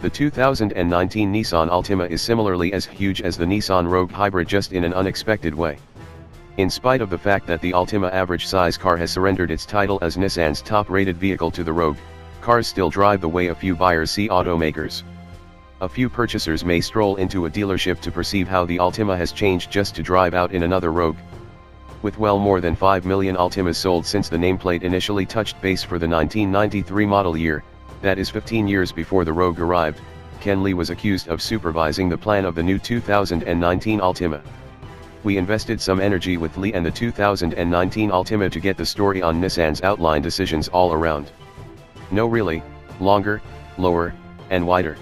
The 2019 Nissan Altima is similarly as huge as the Nissan Rogue hybrid, just in an unexpected way. In spite of the fact that the Altima average size car has surrendered its title as Nissan's top-rated vehicle to the Rogue, cars still drive the way a few buyers see automakers. A few purchasers may stroll into a dealership to perceive how the Altima has changed just to drive out in another Rogue. With well more than 5 million Altimas sold since the nameplate initially touched base for the 1993 model year, that is 15 years before the Rogue arrived, Ken Lee was accused of supervising the plan of the new 2019 Altima. We invested some energy with Lee and the 2019 Altima to get the story on Nissan's outline decisions all around. No, really, longer, lower, and wider.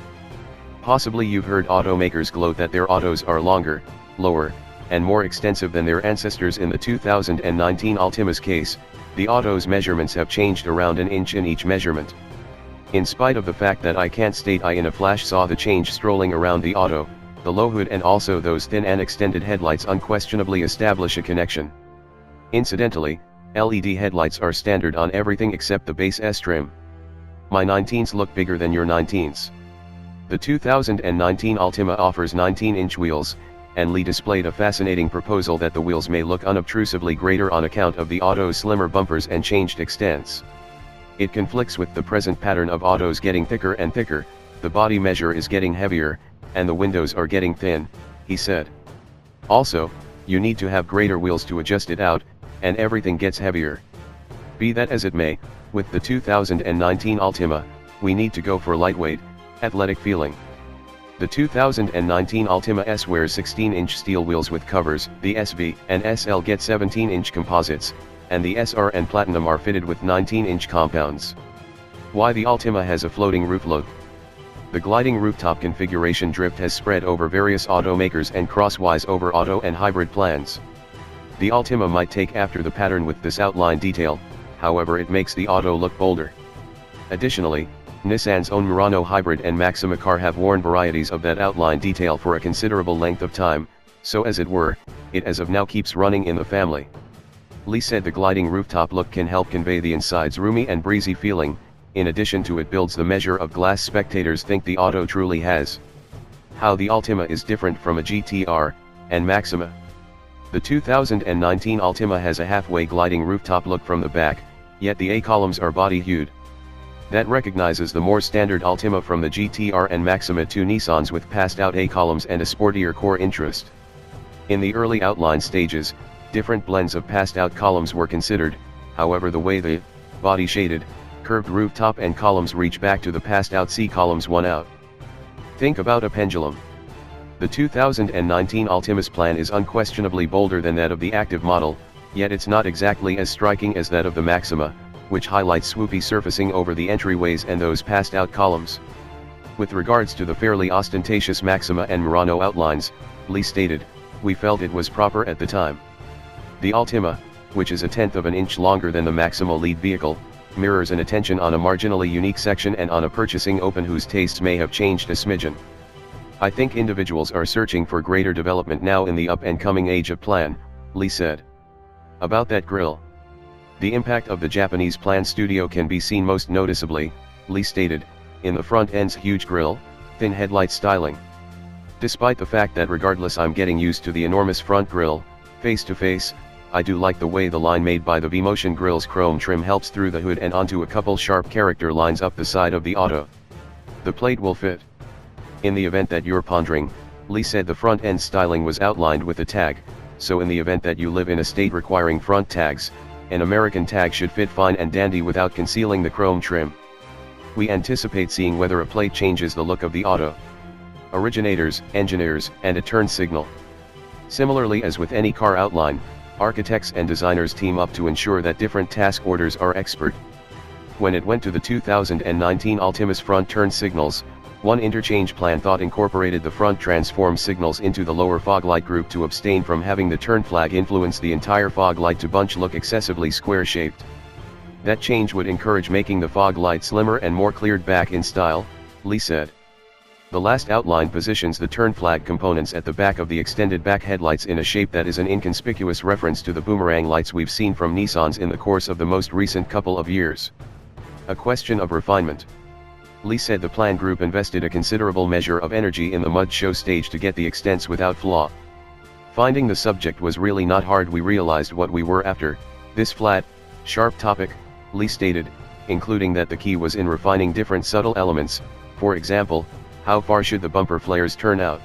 Possibly you've heard automakers gloat that their autos are longer, lower, and more extensive than their ancestors. In the 2019 Altima's case, the auto's measurements have changed around an inch in each measurement. In spite of the fact that I can't state I in a flash saw the change strolling around the auto, the low hood and also those thin and extended headlights unquestionably establish a connection. Incidentally, LED headlights are standard on everything except the base S trim. My 19s look bigger than your 19s. The 2019 Altima offers 19-inch wheels, and Lee displayed a fascinating proposal that the wheels may look unobtrusively greater on account of the auto's slimmer bumpers and changed extents. It conflicts with the present pattern of autos getting thicker and thicker, the body measure is getting heavier, and the windows are getting thin, he said. Also, you need to have greater wheels to adjust it out, and everything gets heavier. Be that as it may, with the 2019 Altima, we need to go for lightweight, athletic feeling. The 2019 Altima S wears 16-inch steel wheels with covers, the SV and SL get 17-inch composites, and the SR and Platinum are fitted with 19-inch compounds. Why the Altima has a floating roof look? The gliding rooftop configuration drift has spread over various automakers and crosswise over auto and hybrid plans. The Altima might take after the pattern with this outline detail, however it makes the auto look bolder. Additionally, Nissan's own Murano hybrid and Maxima car have worn varieties of that outline detail for a considerable length of time, so as it were, it as of now keeps running in the family. Lee said the gliding rooftop look can help convey the inside's roomy and breezy feeling. In addition to it builds the measure of glass spectators think the auto truly has. How the Altima is different from a GTR and Maxima. The 2019 Altima has a halfway gliding rooftop look from the back, yet the A-columns are body-hued. That recognizes the more standard Altima from the GTR and Maxima, two Nissans with passed-out A-columns and a sportier core interest. In the early outline stages, different blends of passed-out columns were considered, however the way the body-shaded, curved rooftop and columns reach back to the passed-out C-columns won out. Think about a pendulum. The 2019 Altima's plan is unquestionably bolder than that of the active model, yet it's not exactly as striking as that of the Maxima, which highlights swoopy surfacing over the entryways and those passed-out columns. With regards to the fairly ostentatious Maxima and Murano outlines, Lee stated, "We felt it was proper at the time." The Altima, which is 1/10 of an inch longer than the Maxima lead vehicle, mirrors an attention on a marginally unique section and on a purchasing open whose tastes may have changed a smidgen. "I think individuals are searching for greater development now in the up-and-coming age of plan," Lee said. About that grille. "The impact of the Japanese plan studio can be seen most noticeably," Lee stated, "in the front end's huge grille, thin headlight styling. Despite the fact that regardless I'm getting used to the enormous front grille, face to face, I do like the way the line made by the V-Motion grille's chrome trim helps through the hood and onto a couple sharp character lines up the side of the auto. The plate will fit. In the event that you're pondering," Lee said, "the front end styling was outlined with a tag, so in the event that you live in a state requiring front tags, an American tag should fit fine and dandy without concealing the chrome trim. We anticipate seeing whether a plate changes the look of the auto. Originators, engineers, and a turn signal. Similarly as with any car outline, architects and designers team up to ensure that different task orders are expert. When it went to the 2019 Altima's front turn signals, one interchange plan thought incorporated the front transform signals into the lower fog light group to abstain from having the turn flag influence the entire fog light to bunch look excessively square-shaped. That change would encourage making the fog light slimmer and more cleared back in style," Lee said. The last outline positions the turn flag components at the back of the extended back headlights in a shape that is an inconspicuous reference to the boomerang lights we've seen from Nissans in the course of the most recent couple of years. A question of refinement. Lee said the plan group invested a considerable measure of energy in the mud show stage to get the extents without flaw. Finding the subject was really not hard. We realized what we were after, this flat, sharp topic, Lee stated, including that the key was in refining different subtle elements, for example, how far should the bumper flares turn out.